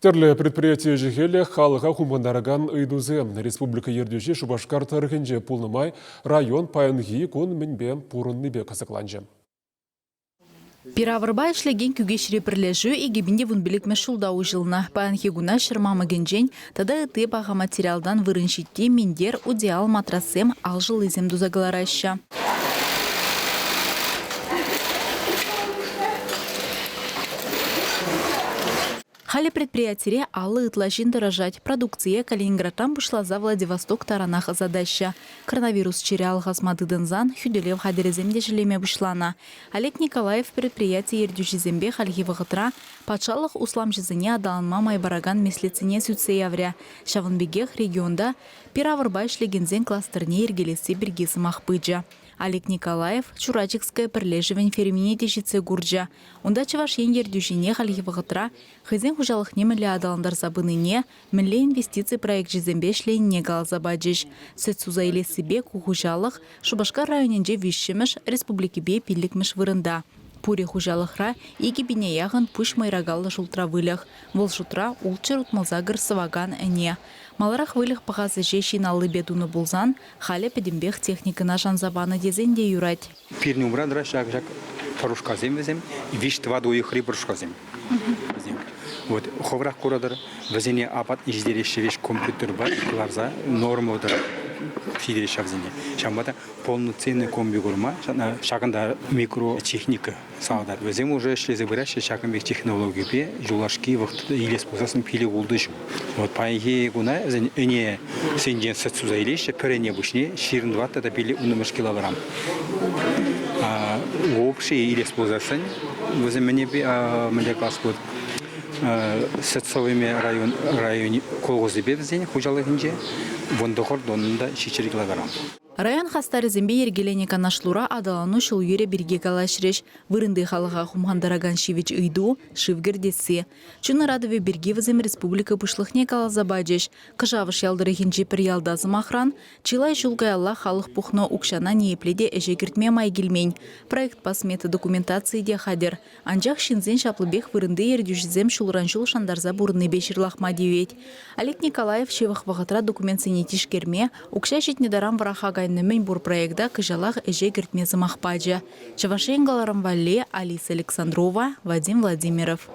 Терлі предприятие жігелі халыға хумандараган үйдузе. Республика ердюже Шубашкар тарғынже пулнымай район пайынғы күн мінбе пурынныбе қызықланжы. Пиравырба ишлеген күгешіре бірлежу егебінде вунбілік мәшулдау жылына. Пайынғы гуна шырмамы генжен, тада ыты баға материалдан вырыншетте мендер удеал матрасем алжыл изем дузагалараща. Хали предприятие алы ытлажин дорожать. Продукция Калининградтан бушла за Владивосток таранах задача. Коронавирус черял газмадыдынзан, хюделев хадереземде жилеме бушлана. Олег Николаев предприятие ердюжизембе хальги вағытра, патшалық услам жизыне адаланма майбараган меслецене сүтсе явря. Шавынбегех регионда пиравырба ишлегензен кластерне ергелесе бергесі махпыджа. Олег Николаев Чурачикская перлежевен фермине дежице гурджа. Онда чавашен ердюжине хальги вағытра, хызен хужалық немелі адаландар забыныне, мінле инвестиции проект жизембе шлейне галзабаджиш. Сөт суза елесібе хужалық Шубашкар районенже вишшіміш республикебе пилікміш вырында. Пуре хужалықра егебіне яғын пүш майрагалы жултра вылях. Вол жутра улчыр утмалзагыр сываган әне. Маларах вылях пағазы жешін алы бедуны бұлзан, халі педембех техникына жанзабаны дезенде юрать. Пирни умрадра шак парушка земвезем, виш два дуихри парушка зем. Вот ховрах курадыр, везене апат издерещи веш компьютер бар, кларза нормалдар. Фидереща взене. Шамбата полноценный комби гурма, шаганда микротехника саудар. Везем уже шли забирать шагами технологии, жулашки вахт или способен пили улдыш. Вот пайги гуна не сенден сацуза илище перене бушне ширн ватта да пили унумаш килограмм. Общий или способен везем мне мне класс сетсовыми районе колгозы бевзене хужалыгынже вондохор донында 4 килограмм. Район хастары зембе ергелене канашлура адалану шул юре берге калашреш. Вырынды халыға хумандараган шивич ыйду, шивгердесі. Чуны радове берге візем республика пышлықне калазабаджеш. Кыжавыш ялдыры хинжи пір ялдазы махран, чилай жулгай алла халық пухно укшана неепледе эжегіртме майгелмень. Проект пасметы документации де хадер. Анжақ шинзен шаплыбек вырынды ердюжізем шулраншул шандарза бурны бешірлахма девет. Олег Николаев шевах вағытра документсене тишкерме, укша жетнедарам варахага Нөмін бұр проекта кыжалақ әже кіртмезі мақпаджа. Чавашенгаларам Вале, Алиса Александрова, Вадим Владимиров.